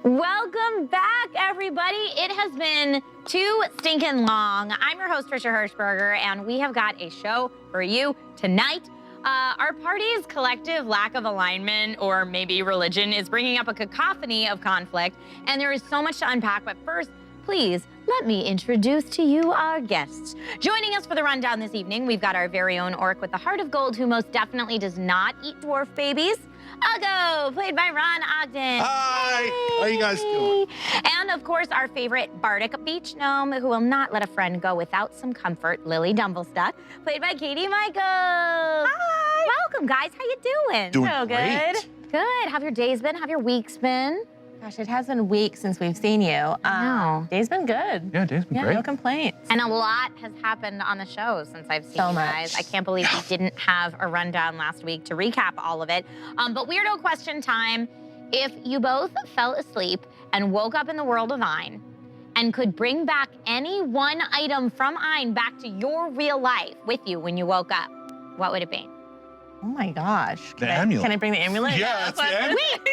Welcome back, everybody. It has been too stinking long. I'm your host, Trisha Hershberger, and we have got a show for you tonight. Our party's collective lack of alignment, or maybe religion, is bringing up a cacophony of conflict, and there is so much to unpack. But first, please let me introduce to you our guests. Joining us for the rundown this evening, we've got our very own orc with the heart of gold, who most definitely does not eat dwarf babies. Uggo, played by Ron Ogden. Hi, Hey. how you guys doing? And of course, our favorite bardic beach gnome, who will not let a friend go without some comfort, Lily Dumblestuck, played by Katie Michaels. Hi. Welcome, guys. How you doing? Doing So great. good. Good. Have your days been? Have your weeks been? Gosh, it has been weeks since we've seen you. know. Day's been good. Yeah, day's been Yeah, great. no complaints. And a lot has happened on the show since I've seen So you much. guys. I can't believe we didn't have a rundown last week to recap all of it. But weirdo question time. If you both fell asleep and woke up in the world of Ein and could bring back any one item from Ein back to your real life with you when you woke up, what would it be? Oh my gosh. The amulet. Can I bring the amulet? Yeah, that's what the I- amulet.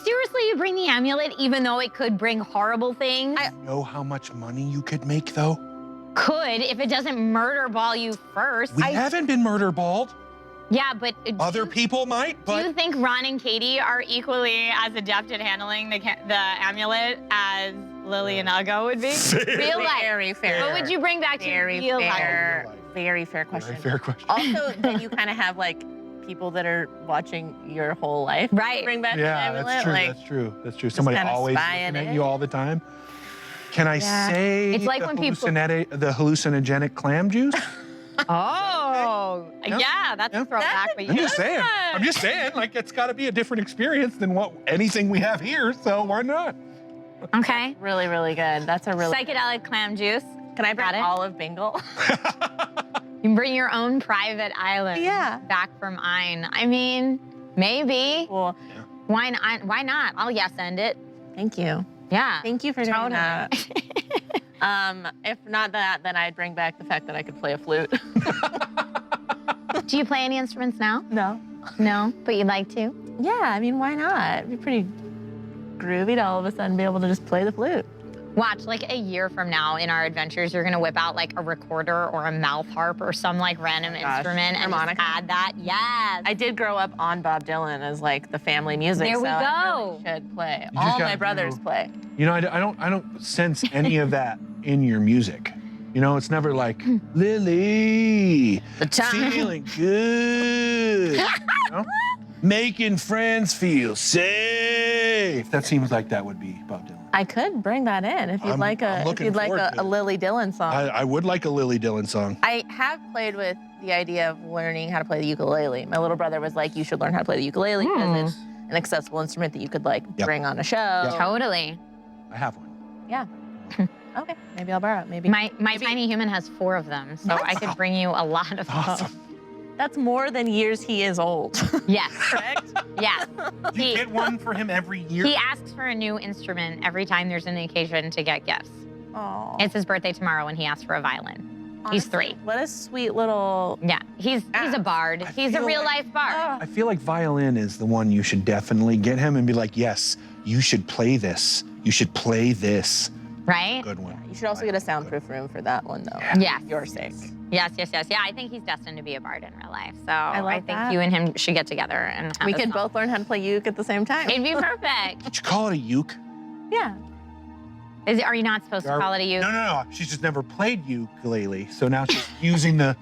Seriously, you bring the amulet even though it could bring horrible things? Know how much money you could make, though? Could, if it doesn't murder ball you first. We haven't been murder balled. Yeah, but Other people might, do you but think Ron and Katie are equally as adept at handling the amulet as Lily and Uggo would be? Real life. Very fair. What would you bring back to Very real life? fair. Real life. Very fair question. very fair question. Also, then you kind of have like people that are watching your whole life. Right. Bring back the Yeah, amulet. that's true. Like, That's true. That's true. Somebody kinda always spying looking at it. you all the time. Can I Yeah. say It's like the when people- the hallucinogenic clam juice? Oh, yeah, that's a throwback. But I'm yeah. just saying. I'm just saying. Like, it's got to be a different experience than anything we have here. So why not? Okay. really, really good. That's a really. Psychedelic clam juice. Can I bring Got it. all of Bingle? You can bring your own private island Yeah. back from Ein. I mean, maybe. Well, Why not? Why not? I'll yes end it. thank you. Yeah. Thank you for doing Totally. that. If not that, then I'd bring back the fact that I could play a flute. Do you play any instruments now? No. No, but you'd like to? Yeah, I mean, why not? It'd be pretty groovy to all of a sudden be able to just play the flute. Watch, like a year from now in our adventures, you're gonna whip out like a recorder or a mouth harp or some like random instrument and just harmonica. add that. Yes. I did grow up on Bob Dylan as like the family music. There we so I go. really should play. You just All my gotta brothers do- play. You know, I don't sense any of that in your music. You know, it's never like, Lily, The time. feeling good. You know? Making friends feel safe. That seems like that would be Bob Dylan. I could bring that in if you'd I'm like looking forward to a it. Lily Dillon song. I would like a Lily Dillon song. I have played with the idea of learning how to play the ukulele. My little brother was like, you should learn how to play the ukulele because it's an accessible instrument that you could like Yep. bring on a show. Yep. Totally. I have one. Yeah. Okay, maybe I'll borrow it. Maybe. My tiny human has 4 of them, so I could bring you a lot of those. Awesome. That's more than years he is old. Yes. Correct? Yes. Do you He, get one for him every year? he asks for a new instrument every time there's an occasion to get gifts. Oh. It's his birthday tomorrow and he asked for a violin. He's 3. What a sweet little. Yeah, he's a bard. I He's a feel real like- life bard. I feel like violin is the one you should definitely get him and be like, yes, you should play this. You should play this. Right? Good one. You should also get a soundproof room for that one, though. Yes. For your sake. Yes. Yeah, I think he's destined to be a bard in real life. So love I think that. you and him should get together and have We a could song. both learn how to play uke at the same time. It'd be perfect. Did you call it a uke? Yeah. Are you not supposed to call it a uke? No. She's just never played ukulele, so now she's using the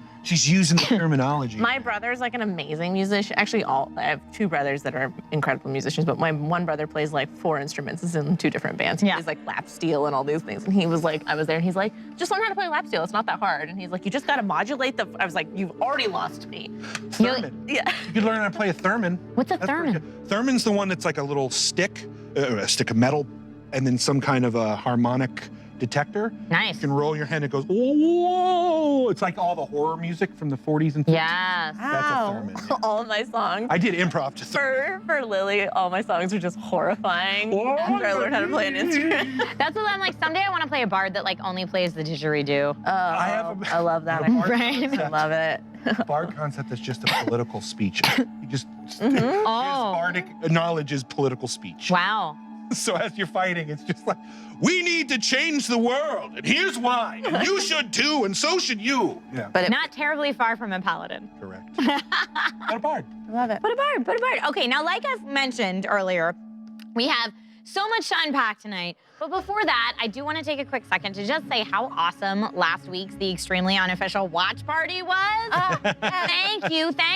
terminology. My brother's like an amazing musician. Actually, I have 2 brothers that are incredible musicians, but my one brother plays like 4 instruments. He's in 2 different bands. He Yeah. plays like lap steel and all these things. And he was like, I was there and he's like, just learn how to play lap steel. It's not that hard. And he's like, you just got to modulate I was like, you've already lost me. Theremin. Yeah. You could learn how to play a theremin. What's a That's pretty theremin? good. Theremin's the one that's like a little stick, a stick of metal, and then some kind of a harmonic detector. Nice. You can roll your hand and it goes, whoa! It's like all the horror music from the 40s and 50s. Yes. That's a Wow. theremin, yeah. All of my songs. I did improv to For Lily, all my songs are just horrifying after I learned how to play an instrument. That's what I'm like. Someday I want to play a bard that like only plays the didgeridoo. I love that. a bard Right. concept. I love it. Bard concept is just a political speech. You just Oh. his bardic knowledge is political speech. Wow. So as you're fighting, it's just like, we need to change the world, and here's why. And you should too, and so should you. Yeah, But Not terribly far from a paladin. correct. But a bard. I love it. Put a bard. Okay, now like I mentioned earlier, we have so much to unpack tonight. But before that, I do want to take a quick second to just say how awesome last week's The Extremely Unofficial Watch Party was. Thank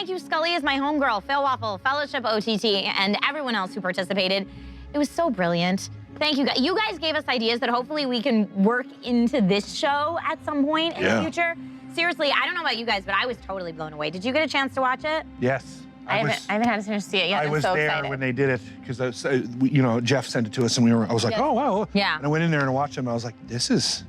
you, Scully is my homegirl, Phil Waffle, Fellowship OTT, and everyone else who participated. It was so brilliant. Thank you guys. You guys gave us ideas that hopefully we can work into this show at some point in the future. Seriously, I don't know about you guys, but I was totally blown away. Did you get a chance to watch it? Yes. I haven't had a chance to see it yet. I was so there excited. when they did it because Jeff sent it to us, and I was like, oh wow. Yeah. And I went in there and I watched them. I was like, this is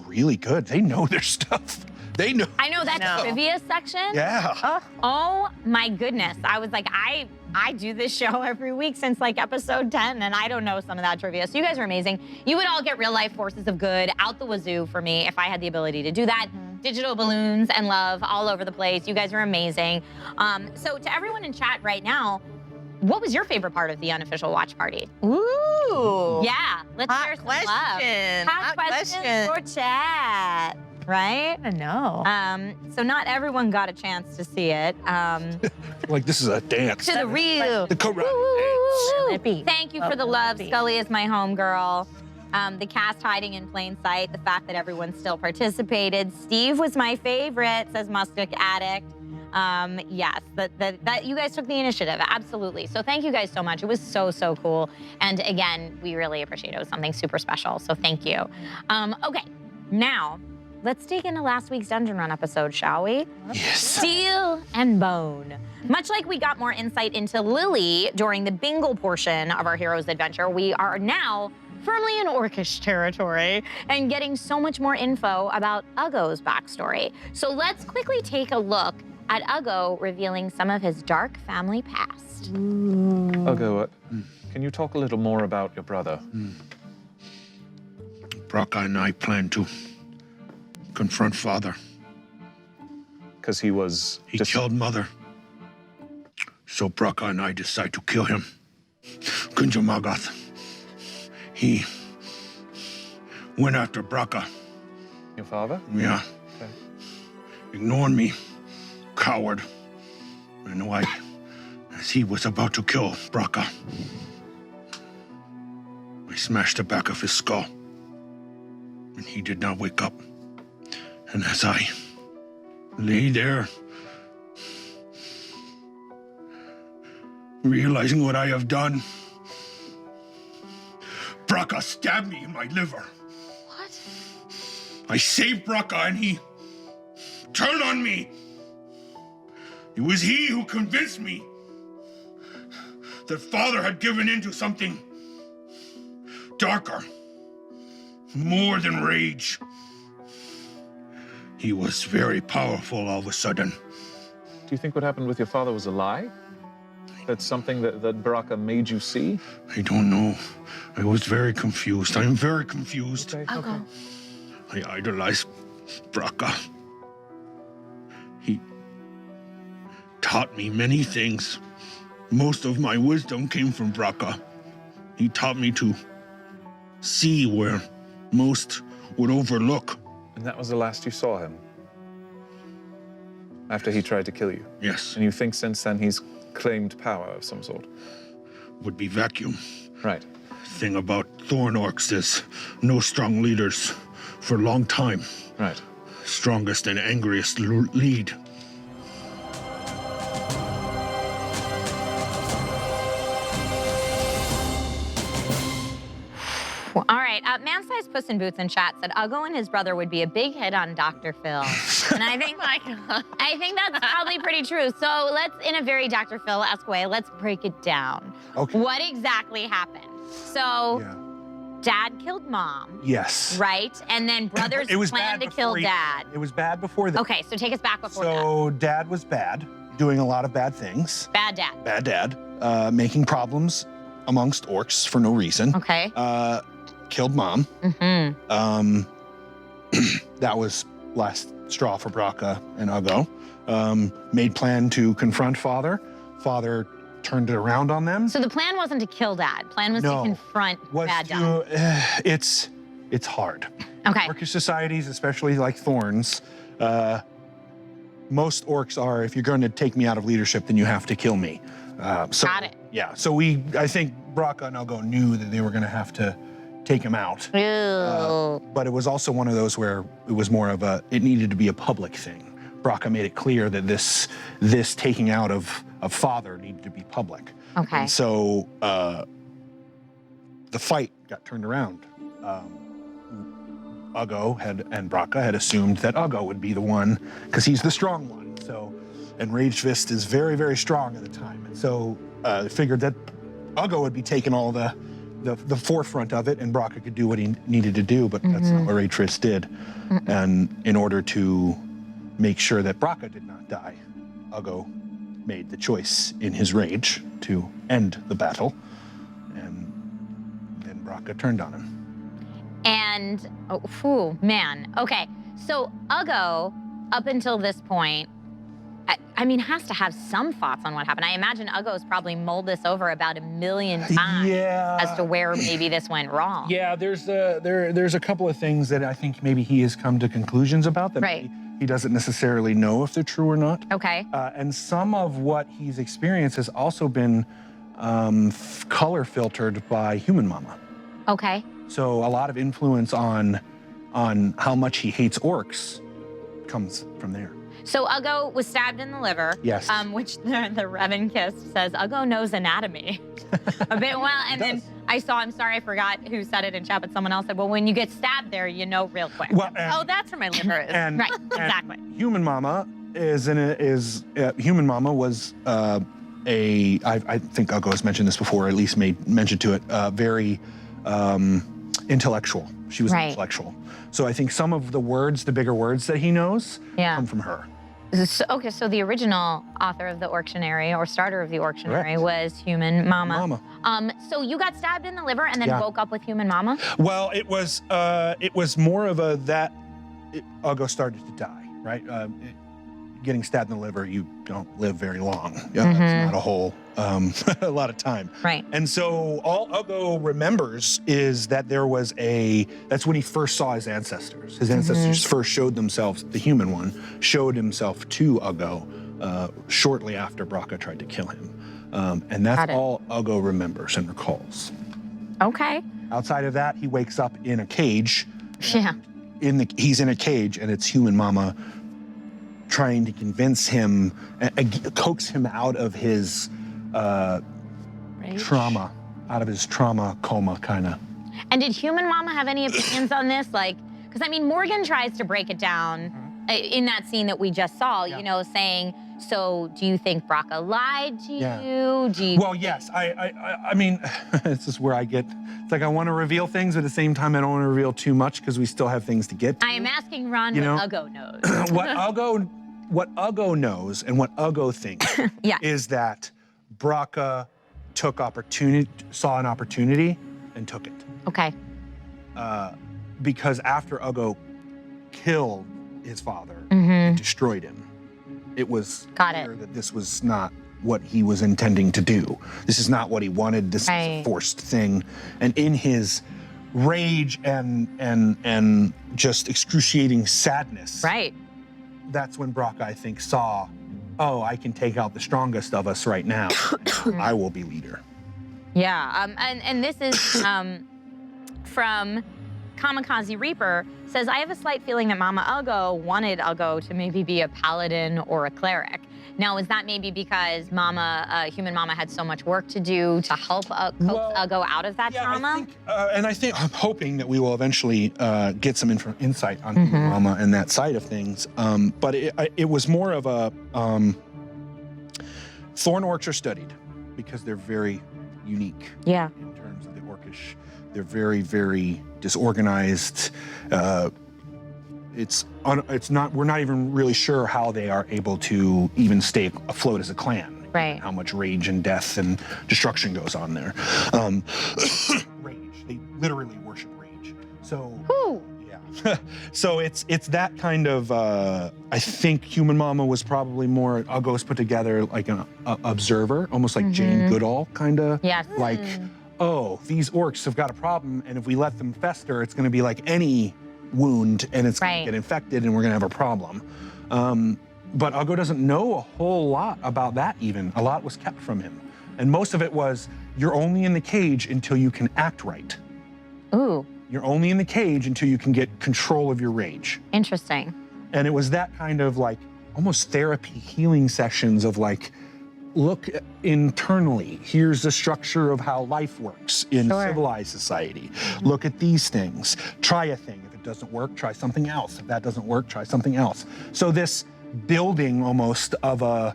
really good. They know their stuff. They know. I know that trivia section. Yeah. Oh my goodness. I was like, I do this show every week since like episode 10, and I don't know some of that trivia. So you guys are amazing. You would all get real life forces of good out the wazoo for me if I had the ability to do that. Digital balloons and love all over the place. You guys are amazing. So to everyone in chat right now, what was your favorite part of the unofficial watch party? Ooh. Yeah, let's share some love. Hot questions for chat, right? I know. So not everyone got a chance to see it. Like this is a dance. To the real. The karate dance. Thank you for the love. Scully is my homegirl. The cast hiding in plain sight, the fact that everyone still participated. Steve was my favorite, says Mustic Addict. Yes, that you guys took the initiative, absolutely. So thank you guys so much. It was so, so cool. And again, we really appreciate it. It was something super special, so thank you. Okay, now let's dig into last week's Dungeon Run episode, shall we? Yes. Steel and Bone. Much like we got more insight into Lily during the bingo portion of our hero's adventure, we are now firmly in Orcish territory and getting so much more info about Uggo's backstory. So let's quickly take a look at Uggo revealing some of his dark family past. Uggo, can you talk a little more about your brother? Braca and I plan to confront father. Because he killed mother. So Braca and I decide to kill him. Kunjamagath. He went after Braca. Your father? Yeah. Okay. Ignored me. Coward. And as he was about to kill Braca, I smashed the back of his skull. And he did not wake up. And as I lay there, realizing what I have done, Braca stabbed me in my liver. What? I saved Braca and he turned on me. It was he who convinced me that father had given into something darker, more than rage. He was very powerful all of a sudden. Do you think what happened with your father was a lie? That's something that Braca made you see? I don't know. I was very confused. I am very confused. Okay. I idolized Braca. He taught me many things. Most of my wisdom came from Braca. He taught me to see where most would overlook. And that was the last you saw him? After he tried to kill you? Yes. And you think since then he's claimed power of some sort? Would be vacuum. Right. Thing about Thorn Orcs is no strong leaders for a long time. Right. Strongest and angriest lead. All right, man-sized Puss in Boots in chat said Uggo and his brother would be a big hit on Dr. Phil. And I think that's probably pretty true. So let's, in a very Dr. Phil-esque way, let's break it down. Okay. What exactly happened? So Dad killed Mom. Yes. Right? And then brothers planned to kill Dad. It was bad before that. Okay, so take us back before that. So Dad was bad, doing a lot of bad things. Bad Dad. Bad Dad, making problems amongst orcs for no reason. Okay. Killed Mom. Mm-hmm. That was last straw for Braca and Uggo. Made plan to confront Father. Father turned it around on them. So the plan wasn't to kill Dad. Plan was to confront bad Dad. It's hard. Okay. Orcish societies, especially like Thorns, most orcs are, if you're going to take me out of leadership, then you have to kill me. Got it. Yeah, so I think Braca and Uggo knew that they were going to have to take him out. Ew. But it was also one of those where it was more of it needed to be a public thing. Braca made it clear that this taking out of father needed to be public. Okay. And so the fight got turned around. Uggo and Braca had assumed that Uggo would be the one, because he's the strong one. So, and Rage Fist is very, very strong at the time. And so figured that Uggo would be taking all the forefront of it, and Braca could do what he needed to do, but that's not what Rage Fist did. And in order to make sure that Braca did not die, Uggo made the choice in his rage to end the battle, and then Braca turned on him. And, man. Okay, so Uggo, up until this point, I mean, has to have some thoughts on what happened. I imagine Uggo's probably mulled this over about 1,000,000 times as to where maybe this went wrong. Yeah, there's a couple of things that I think maybe he has come to conclusions about that he doesn't necessarily know if they're true or not. Okay. And some of what he's experienced has also been color filtered by Human Mama. Okay. So a lot of influence on how much he hates orcs comes from there. So Uggo was stabbed in the liver. Yes. Which the Revan Kiss says, Uggo knows anatomy a bit well. And then I'm sorry, I forgot who said it in chat, but someone else said, well, when you get stabbed there, you know real quick. Well, That's where my liver is. Right, exactly. Human Mama Human Mama was I think Uggo has mentioned this before, or at least made mention to it, very intellectual. She was intellectual. So I think some of the bigger words that he knows come from her. Okay, so the original author of the Orctionary, or starter of the Orctionary, was Human Mama. So you got stabbed in the liver and then woke up with Human Mama? Well, it was more of Uggo started to die, right? Getting stabbed in the liver, you don't live very long. It's not a lot of time. Right. And so all Uggo remembers is that that's when he first saw his ancestors. His ancestors first showed themselves, the human one, showed himself to Uggo shortly after Braca tried to kill him. And that's all Uggo remembers and recalls. Okay. Outside of that, he wakes up in a cage. Yeah. He's in a cage, and it's Human Mama trying to convince him, coax him out of his trauma, coma, kind of. And did Human Mama have any opinions on this? Like, because I mean, Morgan tries to break it down in that scene that we just saw, you know, saying, so do you think Braca lied to you? Well, yes. I mean, this is where it's like I want to reveal things, but at the same time, I don't want to reveal too much because we still have things to get to. I am asking Ron what Uggo knows. What Uggo knows and what Uggo thinks is that Braca saw an opportunity and took it. Okay. Because after Uggo killed his father and destroyed him, it was clear that this was not what he was intending to do. This is not what he wanted. This is a forced thing. And in his rage and just excruciating sadness, that's when Braca, I think, saw, oh, I can take out the strongest of us right now. I will be leader. Yeah, and this is from Kamikaze Reaper, says, I have a slight feeling that Mama Uggo wanted Uggo to maybe be a paladin or a cleric. Now, is that maybe because Human Mama had so much work to do to help coax Uggo out of that trauma? I'm hoping that we will eventually get some insight on Human Mama and that side of things. But it was more of a Thorn orcs are studied because they're very unique. Yeah. In terms of the orcish, they're very, very disorganized. We're not even really sure how they are able to even stay afloat as a clan. Right. How much rage and death and destruction goes on there. Rage. They literally worship rage. So, So it's that kind of, I think Human Mama was probably more, Uggo's put together like an observer, almost like Jane Goodall kind of. Yes. Like, oh, these orcs have got a problem, and if we let them fester, it's gonna be like any wound, and it's gonna get infected, and we're gonna have a problem. But Uggo doesn't know a whole lot about that even. A lot was kept from him. And most of it was, you're only in the cage until you can act right. Ooh. You're only in the cage until you can get control of your rage. Interesting. And it was that kind of like, almost therapy healing sessions of like, look internally. Here's the structure of how life works in civilized society. Look at these things. Try a thing. If it doesn't work, try something else. If that doesn't work, try something else. So this building almost of a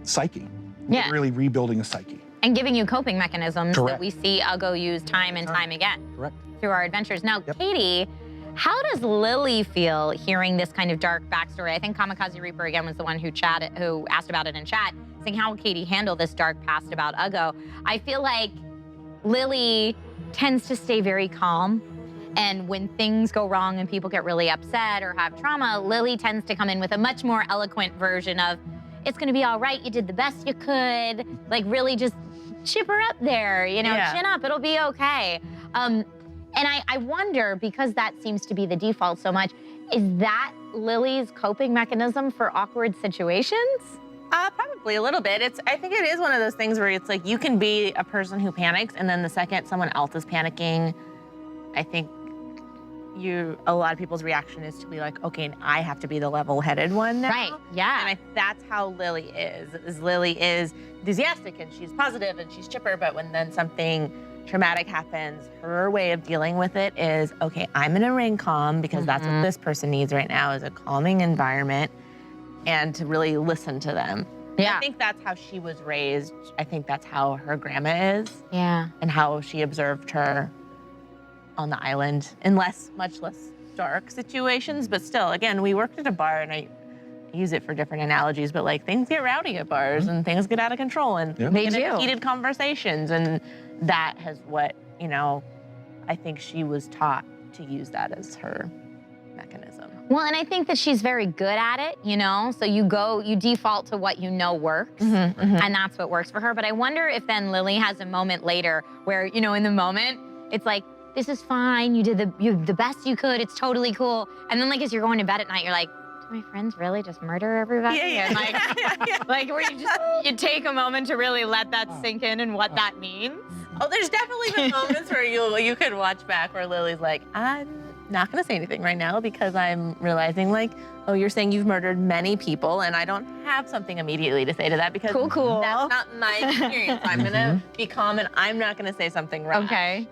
psyche. Yeah. Really rebuilding a psyche. And giving you coping mechanisms Correct. that we see Uggo use time and time again. Correct. Through our adventures. Now, Katie, how does Lily feel hearing this kind of dark backstory? I think Kamikaze Reaper again was the one who asked about it in chat, saying how will Katie handle this dark past about Uggo? I feel like Lily tends to stay very calm, and when things go wrong and people get really upset or have trauma, Lily tends to come in with a much more eloquent version of, it's gonna be all right, you did the best you could, like really just chip her up there, you know, chin up, it'll be okay. And I wonder, because that seems to be the default so much, is that Lily's coping mechanism for awkward situations? Probably a little bit. I think it is one of those things where it's like you can be a person who panics, and then the second someone else is panicking, I think a lot of people's reaction is to be like, okay, I have to be the level-headed one now. Right, yeah. And that's how Lily is. Lily is enthusiastic and she's positive and she's chipper, but when then something traumatic happens, her way of dealing with it is, okay, I'm gonna remain calm because that's what this person needs right now, is a calming environment, and to really listen to them. Yeah. I think that's how she was raised. I think that's how her grandma is. Yeah. And how she observed her on the island in much less dark situations, but still, again, we worked at a bar, and I use it for different analogies, but like things get rowdy at bars and things get out of control, and They do. heated conversations, and that has what, you know, I think she was taught to use that as her mechanism. Well, and I think that she's very good at it, you know? So you default to what you know works, and that's what works for her. But I wonder if then Lily has a moment later where, you know, in the moment, it's like, this is fine, you did the best you could, it's totally cool. And then like as you're going to bed at night, you're like, do my friends really just murder everybody? Yeah. And like where you take a moment to really let that sink in and what that means. Oh, there's definitely been moments where you could watch back where Lily's like, I'm not gonna say anything right now because I'm realizing like, oh, you're saying you've murdered many people, and I don't have something immediately to say to that because Cool. that's not my experience. I'm gonna be calm, and I'm not gonna say something wrong. Okay.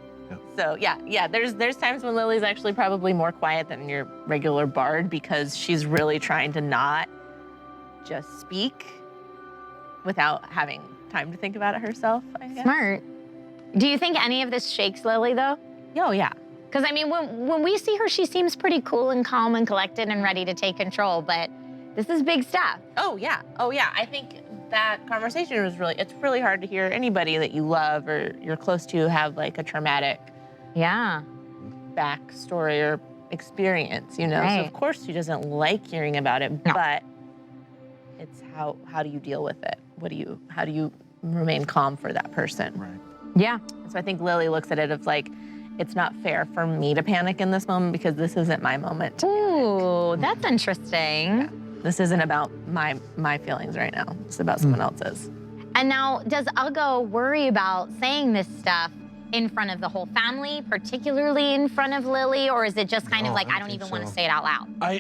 So yeah, there's times when Lily's actually probably more quiet than your regular bard because she's really trying to not just speak without having time to think about it herself, I guess. Smart. Do you think any of this shakes Lily though? Oh yeah. Because I mean, when we see her, she seems pretty cool and calm and collected and ready to take control, but this is big stuff. Oh yeah. I think that conversation was it's really hard to hear anybody that you love or you're close to have like a traumatic backstory or experience, you know? Right. So of course she doesn't like hearing about it, but it's how do you deal with it? How do you remain calm for that person? Right. Yeah. So I think Lily looks at it of like, it's not fair for me to panic in this moment because this isn't my moment to Ooh, that's interesting. Yeah. This isn't about my feelings right now. It's about someone else's. And now, does Uggo worry about saying this stuff in front of the whole family, particularly in front of Lily, or is it just kind of like, I don't even want to say it out loud? I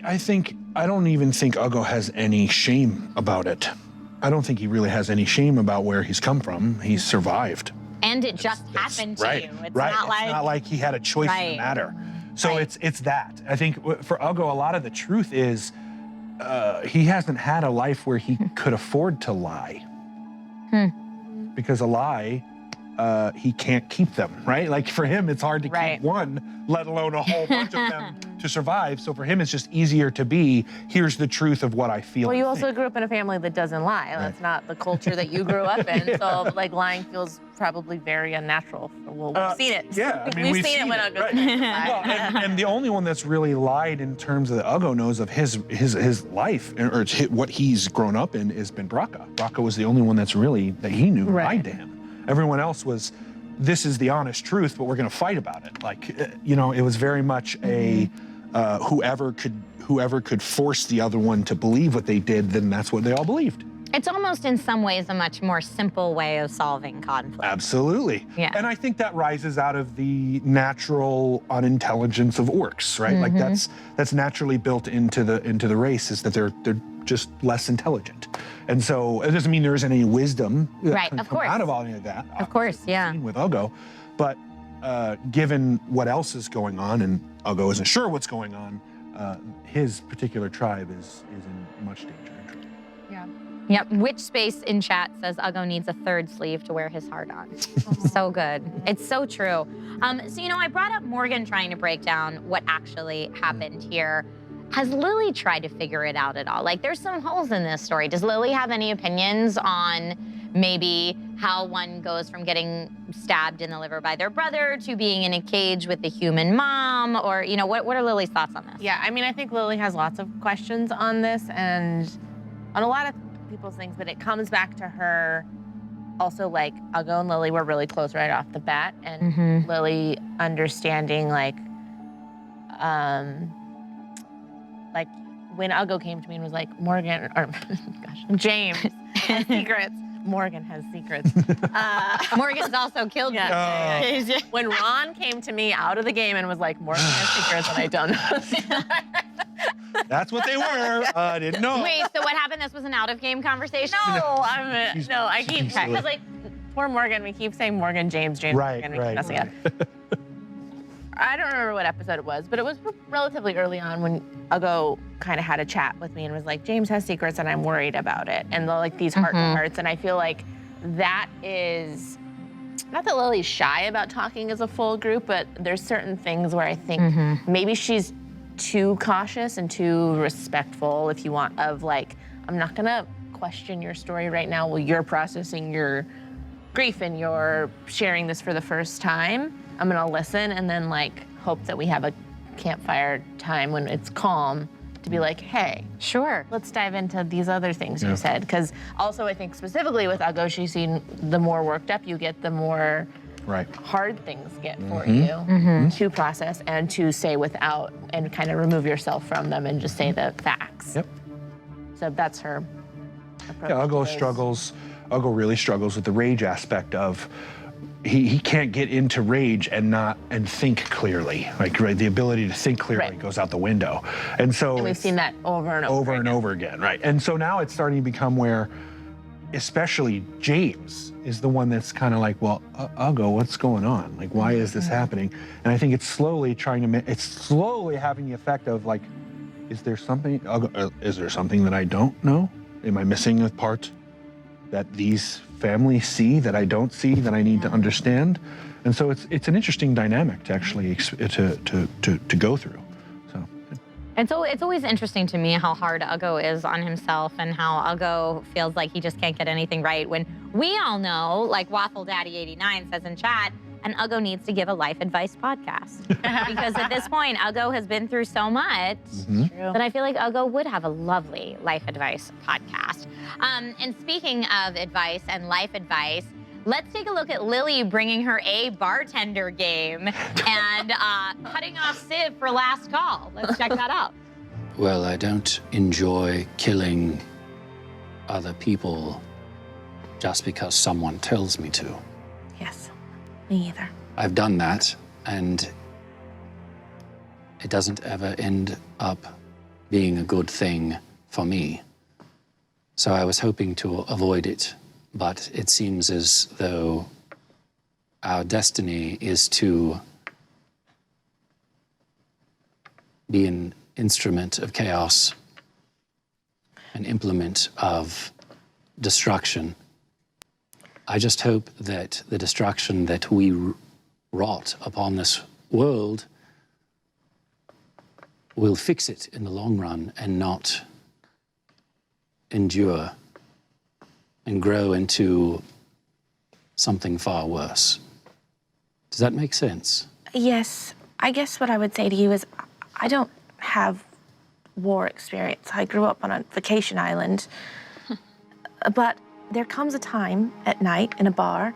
don't even think Uggo has any shame about it. I don't think he really has any shame about where he's come from. He's survived. And it just happened to you. It's not like he had a choice in the matter. So it's that. I think for Uggo, a lot of the truth is he hasn't had a life where he could afford to lie. Because a lie, he can't keep them, right? Like for him, it's hard to keep one, let alone a whole bunch of them to survive. So for him, it's just easier to be, here's the truth of what I feel. Well, you and also think. grew up in a family that doesn't lie. That's not the culture that you grew up in. So, like, lying feels probably very unnatural. Well, we've seen it. Yeah, I mean, we've seen it when it, Ogden right. Well, and the only one that's really lied in terms of that Uggo knows of his life, or what he's grown up in, has been Braca. Braca was the only one that he knew lied to him. Everyone else was, this is the honest truth, but we're going to fight about it. Like, it was very much a whoever could force the other one to believe what they did, then that's what they all believed. It's almost in some ways a much more simple way of solving conflict. Absolutely. Yeah. And I think that rises out of the natural unintelligence of orcs, right? Like that's naturally built into the race, is that they're just less intelligent. And so it doesn't mean there isn't any wisdom that can come out of all of that. Of course, yeah. With Uggo, but given what else is going on, and Uggo isn't sure what's going on, his particular tribe is in much danger and trouble. Yeah. Yep. Which space in chat says Uggo needs a third sleeve to wear his heart on? So good. It's so true. So, I brought up Morgan trying to break down what actually happened here. Has Lily tried to figure it out at all? Like, there's some holes in this story. Does Lily have any opinions on maybe how one goes from getting stabbed in the liver by their brother to being in a cage with the human mom? Or, what are Lily's thoughts on this? Yeah, I mean, I think Lily has lots of questions on this and on a lot of people's things, but it comes back to her also, like, Uggo and Lily were really close right off the bat, and Lily understanding, like when Uggo came to me and was like, Morgan, or gosh, James has secrets. Morgan has secrets. Morgan's also killed me. When Ron came to me out of the game and was like, Morgan has secrets and I don't know. That's what they were. I didn't know. Wait, so what happened? This was an out-of-game conversation? No, I keep, because like, poor Morgan, we keep saying Morgan, James, Right, Morgan, we keep messing up. I don't remember what episode it was, but it was relatively early on when Uggo kind of had a chat with me and was like, James has secrets and I'm worried about it. And like these heart to hearts. And I feel like that is, not that Lily's shy about talking as a full group, but there's certain things where I think maybe she's too cautious and too respectful, if you want, of like, I'm not gonna question your story right now while you're processing your grief and you're sharing this for the first time. I'm gonna listen and then like hope that we have a campfire time when it's calm to be like, hey, sure, let's dive into these other things you said. Because also I think specifically with Uggo, she's seen the more worked up you get, the more hard things get for you to process and to say without and kind of remove yourself from them and just say the facts. Yep. So that's her approach. Yeah, Uggo really struggles with the rage aspect of, he can't get into rage and think clearly. Like, the ability to think clearly goes out the window. And so we've seen that over and over again, right? And so now it's starting to become where, especially James is the one that's kind of like, well, Uggo, what's going on? Like, why is this happening? And I think it's slowly having the effect of like, is there something that I don't know? Am I missing a part that these families see that I don't see, that I need to understand? And so it's an interesting dynamic to actually to go through. So it's always interesting to me how hard Uggo is on himself and how Uggo feels like he just can't get anything right, when we all know, like Waffle Daddy 89 says in chat, and Uggo needs to give a life advice podcast. Because at this point, Uggo has been through so much that I feel like Uggo would have a lovely life advice podcast. And speaking of advice and life advice, let's take a look at Lily bringing her A bartender game and cutting off Civ for last call. Let's check that out. Well, I don't enjoy killing other people just because someone tells me to. Yes, me either. I've done that, and it doesn't ever end up being a good thing for me. So I was hoping to avoid it, but it seems as though our destiny is to be an instrument of chaos, an implement of destruction. I just hope that the destruction that we wrought upon this world will fix it in the long run and not endure and grow into something far worse. Does that make sense? Yes. I guess what I would say to you is I don't have war experience. I grew up on a vacation island. But there comes a time at night in a bar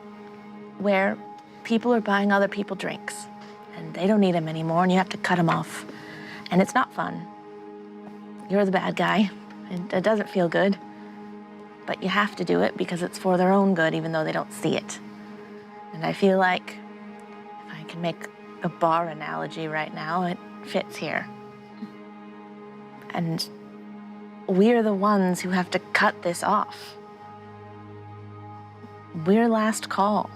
where people are buying other people drinks and they don't need them anymore and you have to cut them off. And it's not fun. You're the bad guy and it doesn't feel good. But you have to do it because it's for their own good, even though they don't see it. And I feel like if I can make a bar analogy right now, it fits here. And we're the ones who have to cut this off. We're last call.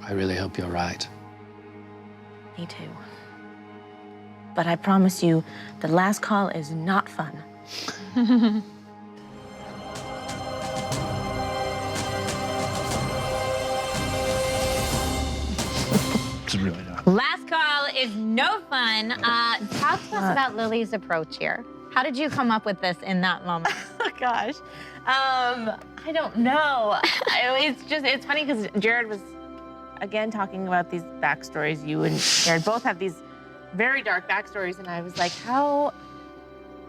I really hope you're right. Me too. But I promise you, the last call is not fun. It's really not. Last call is no fun. Talk to us about Lily's approach here. How did you come up with this in that moment? Oh gosh. I don't know. It's funny because Jared was, again, talking about these backstories. You and Jared both have these very dark backstories, and I was like, how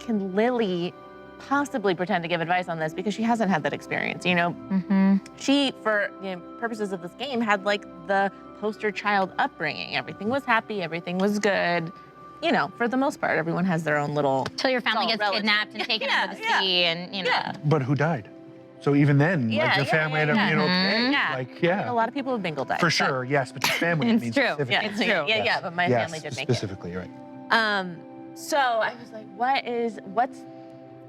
can Lily possibly pretend to give advice on this? Because she hasn't had that experience, you know? She, for purposes of this game, had like the poster child upbringing. Everything was happy, everything was good. You know, for the most part, everyone has their own little... Till your family gets relative. kidnapped and taken over the sea and, you know. Yeah. But who died? So even then, like your family had a, you know, Yeah. like, A lot of people with Bingle died. For sure, yes, but your family It's means true. specifically. Yeah, It's true. Yeah, but my Yes, family did make it. specifically, you're right. So I was like, what's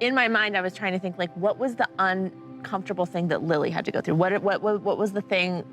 in my mind? I was trying to think like, what was the uncomfortable thing that Lily had to go through? What was the thing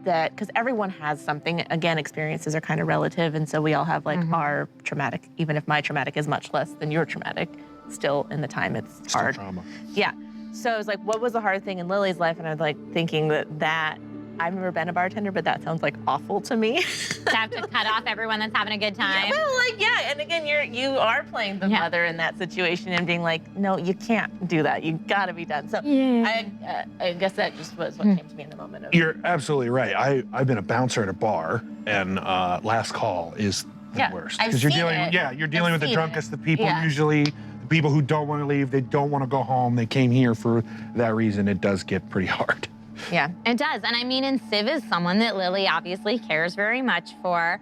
that, because everyone has something. Again, experiences are kind of relative, and so we all have like our traumatic. Even if my traumatic is much less than your traumatic, still in the time it's Still hard. trauma. Yeah. So I was like, what was the hard thing in Lily's life? And I was like thinking that I've never been a bartender, but that sounds like awful to me. To have to cut off everyone that's having a good time. And again, you are playing the mother in that situation and being like, no, you can't do that. You gotta be done. So I guess that just was what came to me in the moment. You're absolutely right. I've been a bouncer at a bar, and last call is the worst I've because you're seen dealing. it. Yeah, you're dealing with the seen drunkest it. of people. Yeah. Usually, the people who don't want to leave, they don't want to go home. They came here for that reason. It does get pretty hard. Yeah. It does. And I mean, and Civ is someone that Lily obviously cares very much for.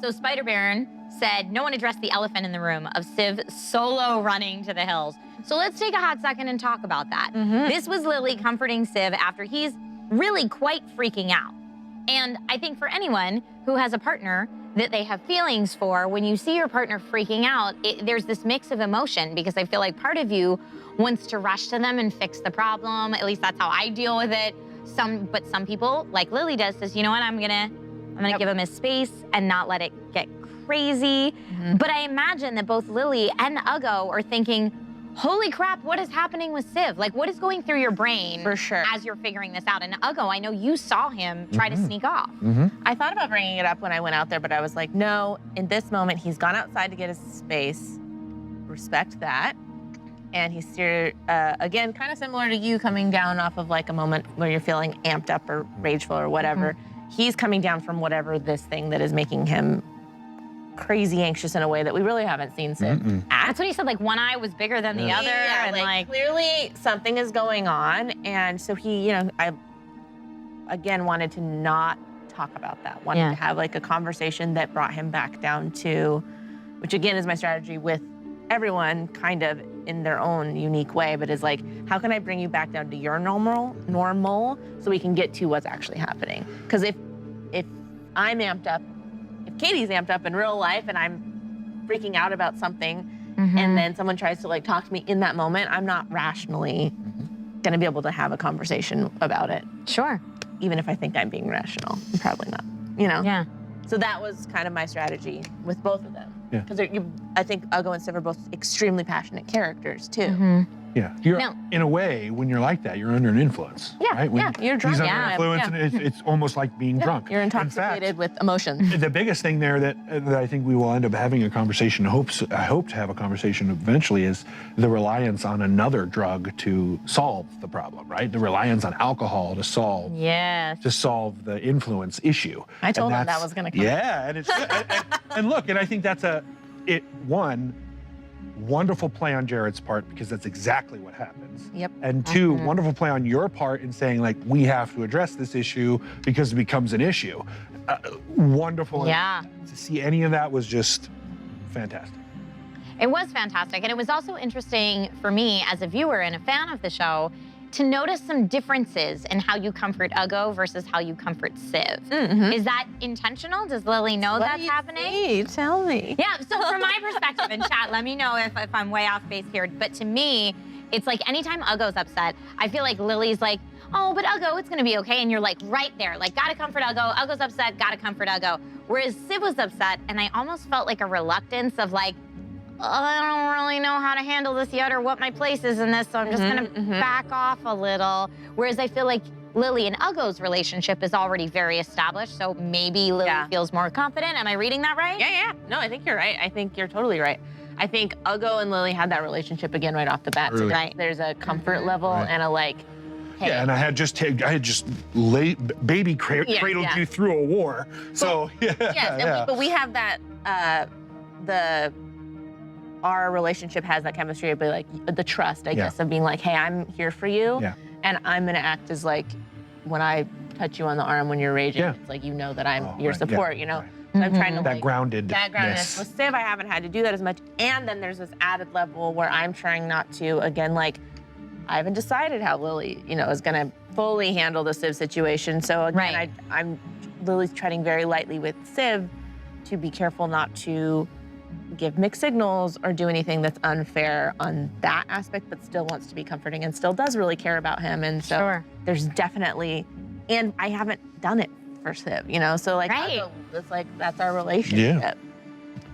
So Spider Baron said no one addressed the elephant in the room of Civ solo running to the hills. So let's take a hot second and talk about that. This was Lily comforting Civ after he's really quite freaking out. And I think for anyone who has a partner that they have feelings for, when you see your partner freaking out, there's this mix of emotion because I feel like part of you wants to rush to them and fix the problem. At least that's how I deal with it. But some people, like Lily does, says, you know what, I'm gonna give him his space and not let it get crazy. But I imagine that both Lily and Uggo are thinking, holy crap, what is happening with Civ? Like, what is going through your brain For sure. as you're figuring this out? And Uggo, I know you saw him try to sneak off. I thought about bringing it up when I went out there, but I was like, no, in this moment, he's gone outside to get his space. Respect that. And he's here, again, kind of similar to you coming down off of like a moment where you're feeling amped up or rageful or whatever. He's coming down from whatever this thing that is making him crazy anxious in a way that we really haven't seen Sid act. That's what he said, like one eye was bigger than the other. Yeah, And like clearly something is going on. And so he, you know, I, again, wanted to not talk about that. Wanted to have like a conversation that brought him back down to, which again is my strategy with everyone kind of in their own unique way, but is like, how can I bring you back down to your normal so we can get to what's actually happening? Because if I'm amped up, if Katie's amped up in real life and I'm freaking out about something and then someone tries to like talk to me in that moment, I'm not rationally gonna be able to have a conversation about it. Sure. Even if I think I'm being rational, I'm probably not, you know? Yeah. So that was kind of my strategy with both of them. Yeah. Because I think Uggo and Civ are both extremely passionate characters too. Yeah, you're No. in a way when you're like that, you're under an influence. Yeah, right? When yeah, you're drunk. He's under Yeah, influence, yeah. and it's almost like being drunk. You're In fact, intoxicated with emotion. the biggest thing there that I think we will end up having a conversation, I hope to have a conversation eventually, is the reliance on another drug to solve the problem, right? The reliance on alcohol to solve Yes. the influence issue. I told And him that that's- was gonna come. Yeah, and it's and look, and I think that's one wonderful play on Jared's part, because that's exactly what happens. Yep. And two, wonderful play on your part in saying, like, we have to address this issue because it becomes an issue. Wonderful. Yeah. To see any of that was just fantastic. It was fantastic. And it was also interesting for me as a viewer and a fan of the show to notice some differences in how you comfort Uggo versus how you comfort Civ. Is that intentional? Does Lily know that's happening? Hey, tell me. Yeah, so from my perspective in chat, let me know if I'm way off base here. But to me, it's like anytime Uggo's upset, I feel like Lily's like, oh, but Uggo, it's gonna be okay. And you're like right there, like gotta comfort Uggo. Uggo's upset, gotta comfort Uggo. Whereas Civ was upset, and I almost felt like a reluctance of like, I don't really know how to handle this yet or what my place is in this, so I'm just gonna back off a little. Whereas I feel like Lily and Uggo's relationship is already very established, so maybe Lily feels more confident. Am I reading that right? Yeah. No, I think you're right. I think you're totally right. I think Uggo and Lily had that relationship again right off the bat. So Right. there's a comfort level and a like, hey. Yeah, and I had just baby cradled you through a war. So yeah. Yes, but we have that, our relationship has that chemistry of like the trust, I guess, of being like, hey, I'm here for you. Yeah. And I'm gonna act as like, when I touch you on the arm when you're raging, it's like, you know that I'm your support, you know? Right. So I'm trying to That like, groundedness. that groundedness. With Civ, I haven't had to do that as much. And then there's this added level where I'm trying not to, again, like, I haven't decided how Lily, is gonna fully handle the Civ situation. So again, Lily's treading very lightly with Civ to be careful not to give mixed signals or do anything that's unfair on that aspect, but still wants to be comforting and still does really care about him. And so there's definitely, and I haven't done it for Civ, so like, it's like, that's our relationship.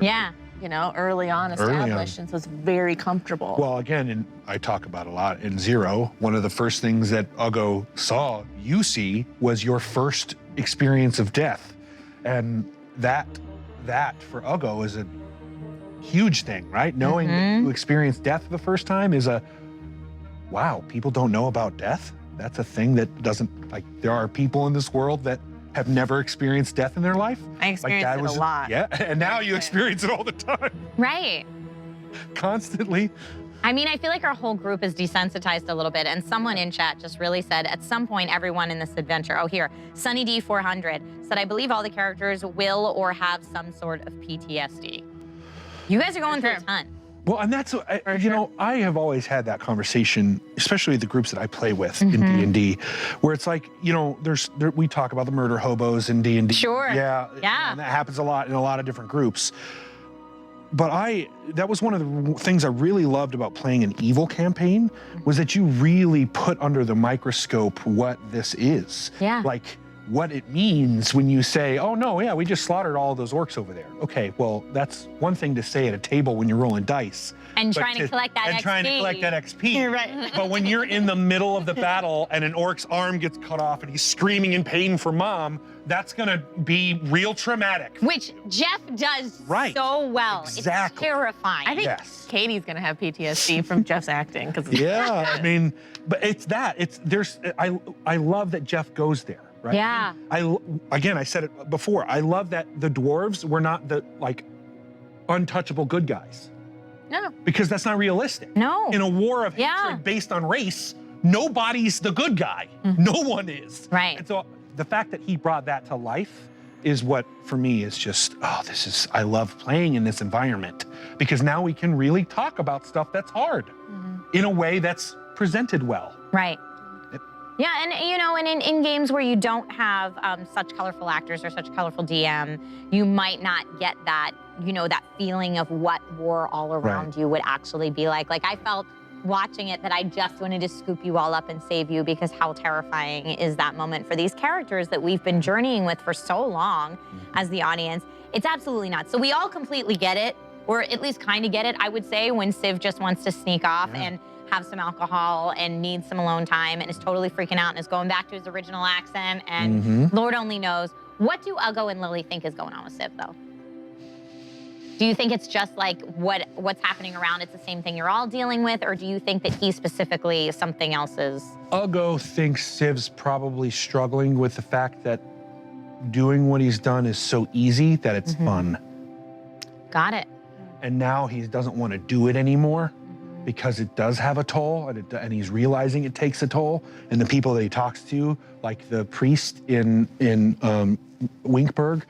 Yeah. Early on established, and so it's very comfortable. Well, again, and I talk about a lot in Zero, one of the first things that Uggo saw you see was your first experience of death. And that for Uggo is a huge thing, right? Knowing that you experienced death for the first time is wow, people don't know about death. That's a thing that doesn't, like, there are people in this world that have never experienced death in their life. I experienced it a lot. Yeah, and now you experience it all the time. Right. Constantly. I mean, I feel like our whole group is desensitized a little bit, and someone in chat just really said, at some point, everyone in this adventure, Sunny D400 said, I believe all the characters will or have some sort of PTSD. You guys are going through a ton. Well, and that's, I have always had that conversation, especially the groups that I play with in D&D, where it's like, we talk about the murder hobos in D&D. Sure. Yeah. And that happens a lot in a lot of different groups. But that was one of the things I really loved about playing an evil campaign, was that you really put under the microscope what this is. Yeah. Like, what it means when you say, oh no, yeah, we just slaughtered all those orcs over there. Okay, well, that's one thing to say at a table when you're rolling dice. And trying to collect that XP. And trying to collect that XP. You're right. But when you're in the middle of the battle and an orc's arm gets cut off and he's screaming in pain for mom, that's gonna be real traumatic. Which Jeff does so well. Exactly. It's terrifying. I think Katie's gonna have PTSD from Jeff's acting. Yeah, I mean, but it's that. I love that Jeff goes there. Right? Yeah. I said it before. I love that the dwarves were not the untouchable good guys. No. Because that's not realistic. No. In a war of hatred based on race, nobody's the good guy. No one is. Right. And so the fact that he brought that to life is what, for me, is just, I love playing in this environment, because now we can really talk about stuff that's hard in a way that's presented well. Right. Yeah, and in games where you don't have such colorful actors or such colorful DM, you might not get that, that feeling of what war all around you would actually be like. Like, I felt watching it that I just wanted to scoop you all up and save you, because how terrifying is that moment for these characters that we've been journeying with for so long as the audience. It's absolutely nuts. So we all completely get it, or at least kind of get it, I would say, when Civ just wants to sneak off. And have some alcohol and needs some alone time and is totally freaking out and is going back to his original accent and Lord only knows. What do Uggo and Lily think is going on with Civ, though? Do you think it's just like what's happening around, it's the same thing you're all dealing with, or do you think that he specifically, something else is? Uggo thinks Civ's probably struggling with the fact that doing what he's done is so easy that it's fun. Got it. And now he doesn't want to do it anymore because it does have a toll, and he's realizing it takes a toll. And the people that he talks to, like the priest in Winkberg,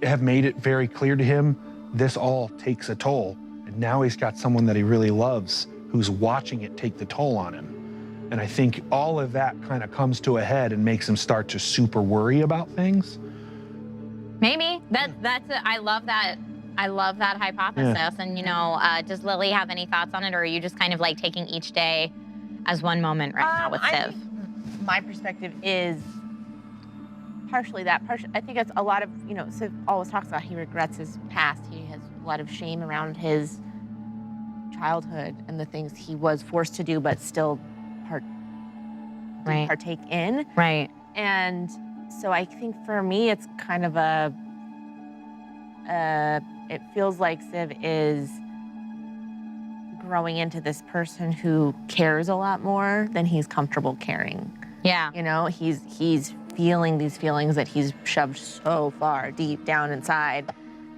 have made it very clear to him this all takes a toll. And now he's got someone that he really loves who's watching it take the toll on him. And I think all of that kind of comes to a head and makes him start to super worry about things. Maybe. I love that. I love that hypothesis. Yeah. And, you know, does Lily have any thoughts on it, or are you just kind of like taking each day as one moment right now with Civ? My perspective is partially that. I think it's a lot of, you know, Civ always talks about he regrets his past. He has a lot of shame around his childhood and the things he was forced to do, but still partake in. Right. And so I think for me, it's kind of it feels like Civ is growing into this person who cares a lot more than he's comfortable caring. Yeah. You know, he's feeling these feelings that he's shoved so far deep down inside,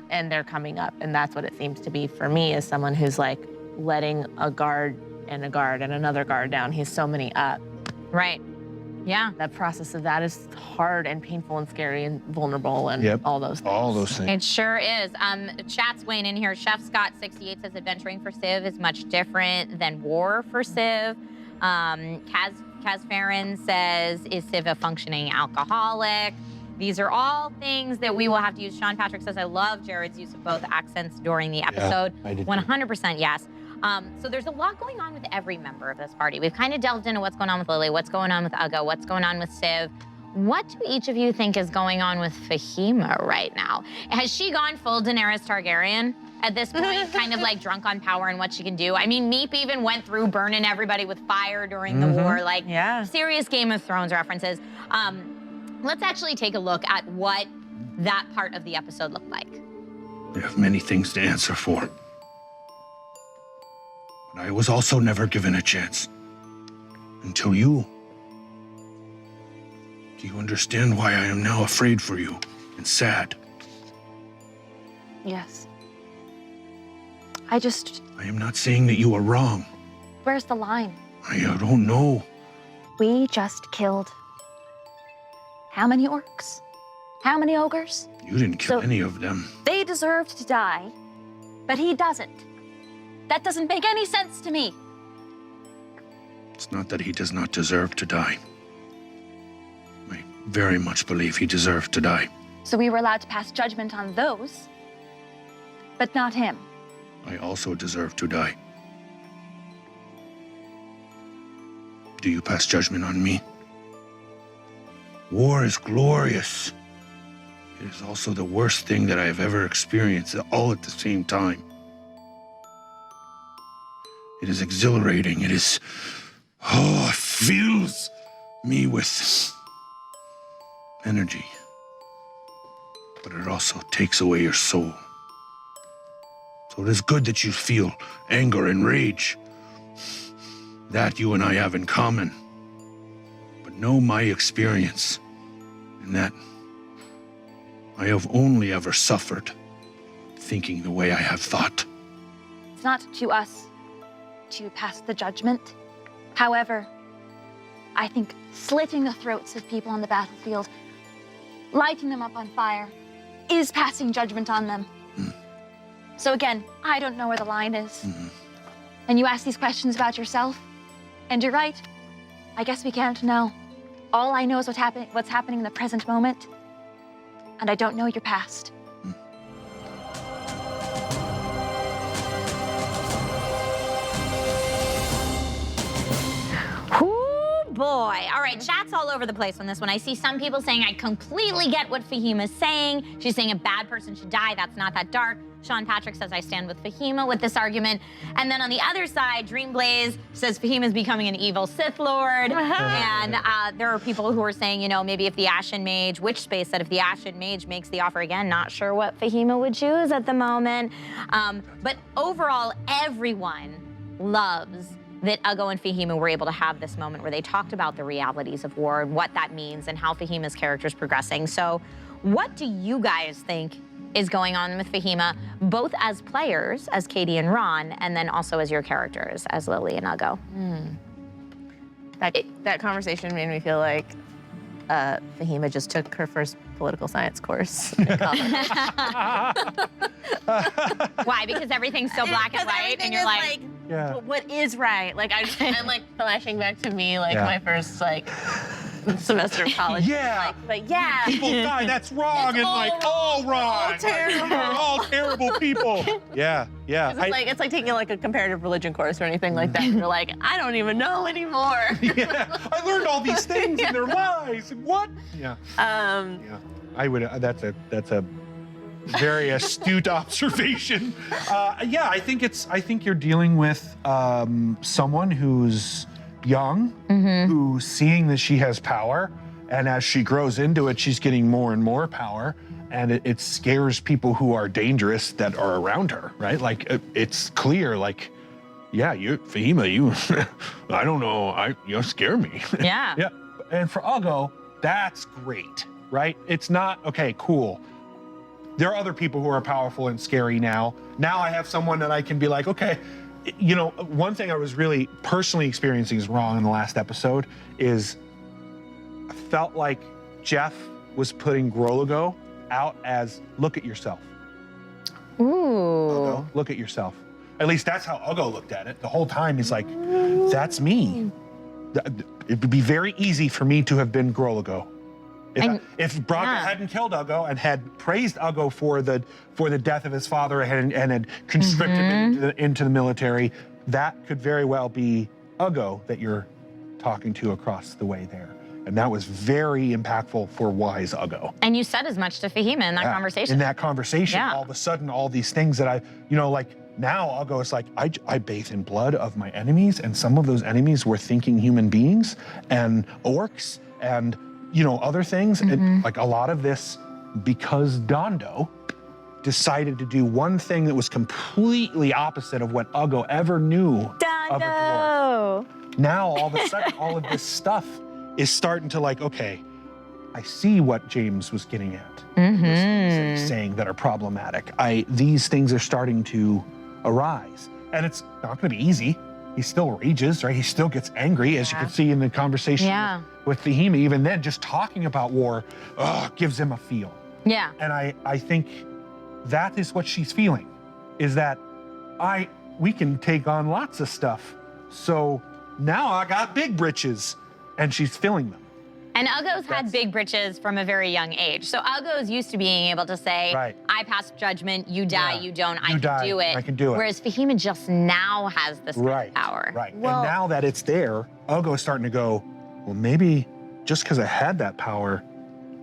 and they're coming up. And that's what it seems to be for me, as someone who's like letting a guard and another guard down. He's so many up. Right. Yeah. The process of that is hard and painful and scary and vulnerable and all those things. All those things. It sure is. Chat's weighing in here. Chef Scott 68 says adventuring for Civ is much different than war for Civ. Kaz Farron says, is Civ a functioning alcoholic? These are all things that we will have to use. Sean Patrick says, I love Jared's use of both accents during the episode. I did 100% yes. So there's a lot going on with every member of this party. We've kind of delved into what's going on with Lily, what's going on with Uggo, what's going on with Civ. What do each of you think is going on with Fahima right now? Has she gone full Daenerys Targaryen at this point, kind of like drunk on power and what she can do? I mean, Meep even went through burning everybody with fire during the war, like serious Game of Thrones references. Let's actually take a look at what that part of the episode looked like. I have many things to answer for. But I was also never given a chance. Until you. Do you understand why I am now afraid for you and sad? Yes. I am not saying that you are wrong. Where's the line? I don't know. We just killed how many orcs? How many ogres? You didn't kill any of them. They deserved to die, but he doesn't. That doesn't make any sense to me. It's not that he does not deserve to die. I very much believe he deserved to die. So we were allowed to pass judgment on those, but not him. I also deserve to die. Do you pass judgment on me? War is glorious. It is also the worst thing that I have ever experienced, all at the same time. It is exhilarating. It is, it fills me with energy. But it also takes away your soul. So it is good that you feel anger and rage. That you and I have in common. But know my experience, in that I have only ever suffered thinking the way I have thought. It's not to us to pass the judgment. However, I think slitting the throats of people on the battlefield, lighting them up on fire, is passing judgment on them. So again, I don't know where the line is. And you ask these questions about yourself, and you're right. I guess we can't know. All I know is what's happening in the present moment, and I don't know your past. Boy. All right, chat's all over the place on this one. I see some people saying, I completely get what Fahima's saying. She's saying a bad person should die. That's not that dark. Sean Patrick says, I stand with Fahima with this argument. And then on the other side, Dreamblaze says Fahima's becoming an evil Sith Lord. And there are people who are saying, you know, maybe if the Ashen Mage, Witch Space said if the Ashen Mage makes the offer again, not sure what Fahima would choose at the moment. But overall, everyone loves that Uggo and Fahima were able to have this moment where they talked about the realities of war and what that means and how Fahima's character is progressing. So what do you guys think is going on with Fahima, both as players, as Katie and Ron, and then also as your characters, as Lily and Uggo? That conversation made me feel like Fahima just took her first political science course in college. Why? Because everything's so black and white, and you're like, Yeah. what is right? Like I'm like flashing back to me like my first like semester of college. Yeah. But yeah. People die, that's wrong, and like, all wrong. all terrible. We're all terrible people. Yeah, yeah. It's like taking like a comparative religion course or anything like that. And you're like, I don't even know anymore. Yeah, I learned all these things and they're lies. And what? Yeah. Yeah. I would. That's a very astute observation. Yeah, I think you're dealing with someone who's young, who's seeing that she has power, and as she grows into it, she's getting more and more power, and it scares people who are dangerous that are around her, right? Like it's clear, like, yeah, Fahima, I don't know, you scare me. yeah. Yeah, and for Uggo, that's great, right? It's not, okay, cool. There are other people who are powerful and scary now. Now I have someone that I can be like, okay, you know, one thing I was really personally experiencing is wrong in the last episode is I felt like Jeff was putting Groligo out as, look at yourself. Ooh. Uggo, look at yourself. At least that's how Uggo looked at it. The whole time he's like, that's me. It would be very easy for me to have been Groligo. If Braca hadn't killed Uggo and had praised Uggo for the death of his father and had conscripted him into the military, that could very well be Uggo that you're talking to across the way there. And that was very impactful for wise Uggo. And you said as much to Fahima in that conversation. In that conversation, all of a sudden, all these things that now Uggo is like, I bathe in blood of my enemies, and some of those enemies were thinking human beings and orcs and other things, and like a lot of this because Dondo decided to do one thing that was completely opposite of what Uggo ever knew of a dwarf. Now all of a sudden, all of this stuff is starting to like, okay, I see what James was getting at. Those things that he's saying that are problematic. These things are starting to arise, and it's not going to be easy. He still rages, right? He still gets angry, as you can see in the conversation with Fahima. Even then, just talking about war gives him a feel. Yeah. And I think that is what she's feeling, is that we can take on lots of stuff. So now I got big britches, and she's feeling them. And Uggo's had big britches from a very young age. So Uggo's used to being able to say, I pass judgment, you die, you don't, I can do it. I can do it. Whereas Fahima just now has this kind of power. Right, and now that it's there, Uggo's starting to go, well, maybe just because I had that power,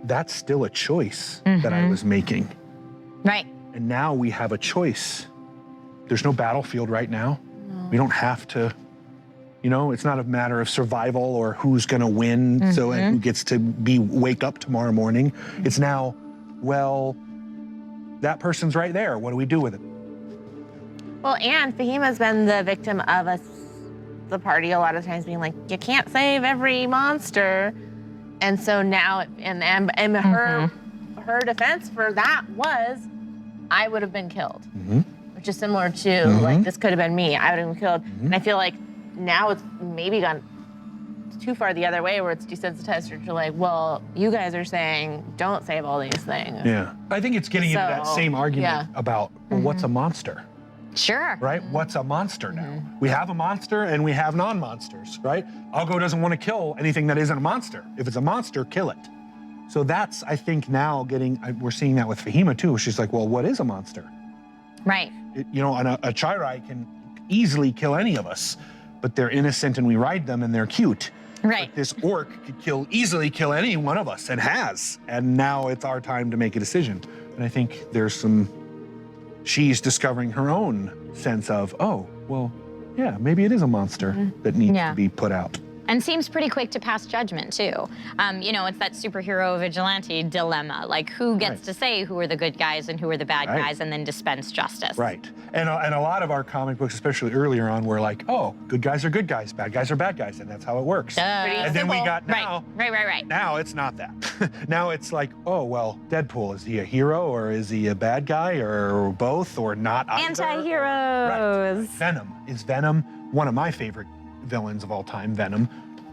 that's still a choice that I was making. Right. And now we have a choice. There's no battlefield right now. We don't have to, it's not a matter of survival or who's going to win, and who gets to wake up tomorrow morning. It's now, well, that person's right there. What do we do with it? Well, and Fahima's been the victim of the party a lot of times being like, you can't save every monster. And so now, and her defense for that was, I would have been killed. Which is similar to, like, this could have been me. I would have been killed. And I feel like now it's maybe gone too far the other way where it's desensitized her to like, well, you guys are saying don't save all these things. Yeah. I think it's getting into that same argument about, well, what's a monster? Sure. Right? What's a monster now? We have a monster and we have non-monsters, right? Uggo doesn't want to kill anything that isn't a monster. If it's a monster, kill it. So that's, I think, now we're seeing that with Fahima too. She's like, well, what is a monster? Right. And a Chirai can easily kill any of us, but they're innocent and we ride them and they're cute. Right. But this orc could easily kill any one of us and has. And now it's our time to make a decision. And I think there's some she's discovering her own sense of, oh, well, yeah, maybe it is a monster that needs Yeah. to be put out. And seems pretty quick to pass judgment, too. You know, it's that superhero vigilante dilemma. Like, who gets Right. to say who are the good guys and who are the bad Right. guys and then dispense justice? Right. And a lot of our comic books, especially earlier on, were like, oh, good guys are good guys, bad guys are bad guys, and that's how it works. Duh. And then we got now, Right. now it's not that. Now it's like, oh, well, Deadpool, is he a hero or is he a bad guy or both or not either? Anti-heroes. Right. Venom. Is Venom one of my favorite villains of all time, Venom?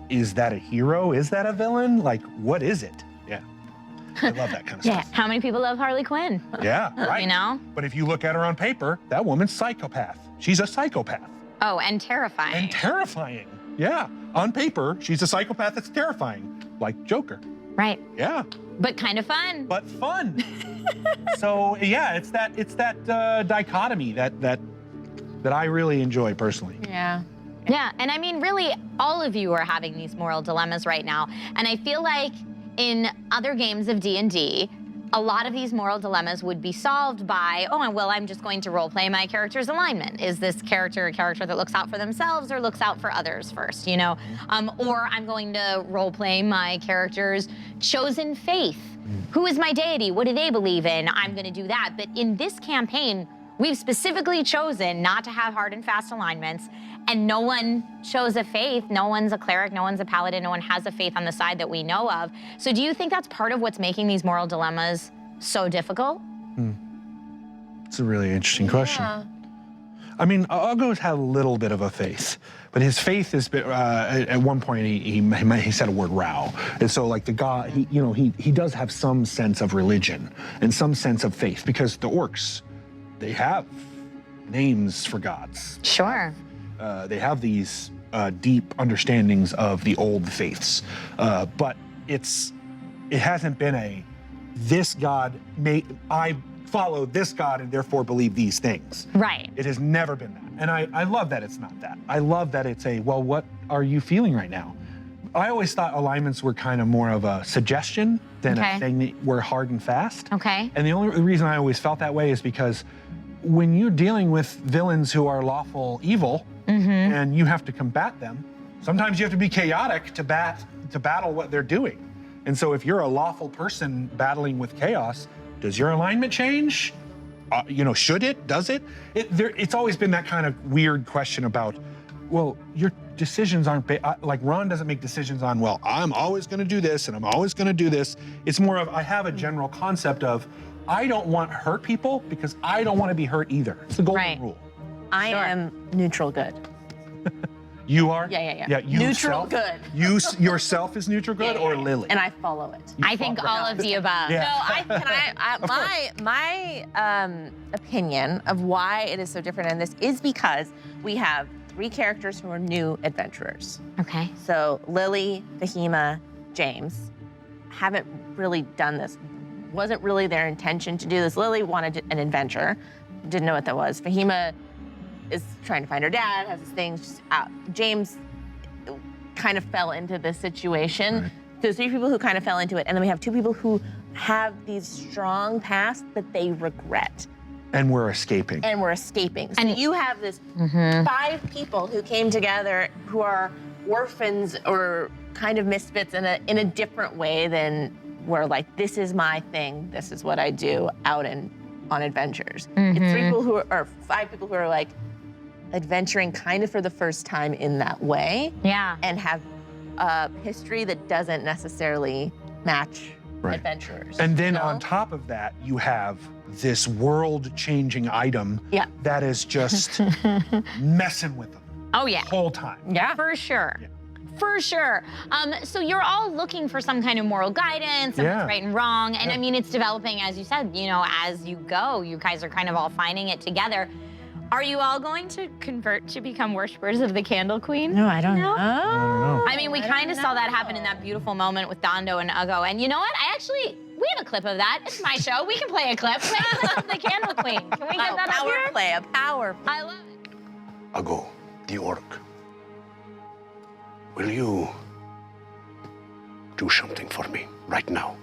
Is that a hero? Is that a villain? Like, what is it? Yeah. I love that kind of Yeah. stuff. How many people love Harley Quinn? Yeah, right. You know? But if you look at her on paper, that woman's psychopath. She's a psychopath. Oh, and terrifying. And terrifying. Yeah. On paper, she's a psychopath that's terrifying. Like Joker. Right. Yeah. But kind of fun. But fun. So yeah, it's that dichotomy that I really enjoy personally. Yeah. Yeah, and I mean, really, all of you are having these moral dilemmas right now. And I feel like in other games of D&D, a lot of these moral dilemmas would be solved by, oh, well, I'm just going to roleplay my character's alignment. Is this character a character that looks out for themselves or looks out for others first, you know? Or I'm going to roleplay my character's chosen faith. Who is my deity? What do they believe in? I'm going to do that. But in this campaign, we've specifically chosen not to have hard and fast alignments, and no one chose a faith. No one's a cleric, no one's a paladin, no one has a faith on the side that we know of. So do you think that's part of what's making these moral dilemmas so difficult? It's a really interesting question. Yeah. I mean, Oggo's had a little bit of a faith, but his faith has been, at one point he said a word row. And so like the god, he does have some sense of religion and some sense of faith because the orcs, they have names for gods. Sure. They have these deep understandings of the old faiths, but it hasn't been this god I follow this god and therefore believe these things. Right. It has never been that, and I love that it's not that. I love that it's well, what are you feeling right now? I always thought alignments were kind of more of a suggestion than Okay. a thing that were hard and fast. Okay. And the only reason I always felt that way is because when you're dealing with villains who are lawful evil and you have to combat them, sometimes you have to be chaotic to battle what they're doing. And so if you're a lawful person battling with chaos, does your alignment change? Should it? Does it? It's always been that kind of weird question about, well, your decisions aren't, like Ron doesn't make decisions on, well, I'm always gonna do this and I'm always gonna do this. It's more of, I have a general concept of, I don't want to hurt people because I don't want to be hurt either. It's the golden Right. rule. I am neutral good. You are? Yeah. Yeah, you Neutral self? good. You yourself is neutral good or Yeah. Lily? And I follow it. I think all of the above. Yeah. No, my opinion of why it is so different in this is because we have 3 characters who are new adventurers. Okay. So Lily, Fahima, James haven't really done this. Wasn't really their intention to do this. Lily wanted an adventure, didn't know what that was. Fahima is trying to find her dad, has his things just out. James kind of fell into this situation. Right. So 3 people who kind of fell into it, and then we have 2 people who have these strong pasts that they regret. And we're escaping. And we're escaping. So And- you have this 5 people who came together who are orphans or kind of misfits in a different way than we're like, this is my thing, this is what I do out on adventures. It's 3 people who are 5 people who are like adventuring kind of for the first time in that way Yeah. and have a history that doesn't necessarily match Right. adventurers. And then you know? on top of that, you have this world-changing item Yeah. that is just messing with them Oh, yeah. the whole time. Yeah. For sure. Yeah. For sure. So you're all looking for some kind of moral guidance and Yeah. what's right and wrong. And Yeah. I mean, it's developing, as you said, as you go. You guys are kind of all finding it together. Are you all going to convert to become worshippers of the Candle Queen? No, I don't No? know. know. I mean, we kind of saw that happen in that beautiful moment with Dondo and Uggo. And you know what? We have a clip of that. It's my show. We can play a clip. Play a clip of the Candle Queen. Can we get that up power here? play, a power play. I love it. Uggo, the orc. Will you do something for me right now?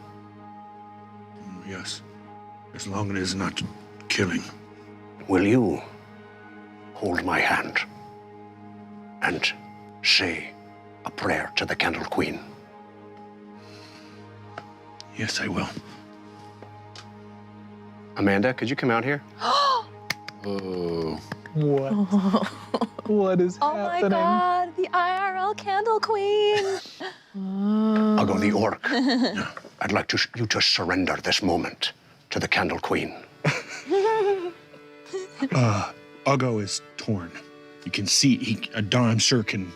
Yes, as long as it is not killing. will you hold my hand and say a prayer to the Candle Queen? Yes, I will. Amanda, could you come out here? Oh. What? What is happening? God, the IRL Candle Queen. I'll go the orc. I'd like you to surrender this moment to the Candle Queen. Uggo is torn. You can see, Don, I'm sure, can,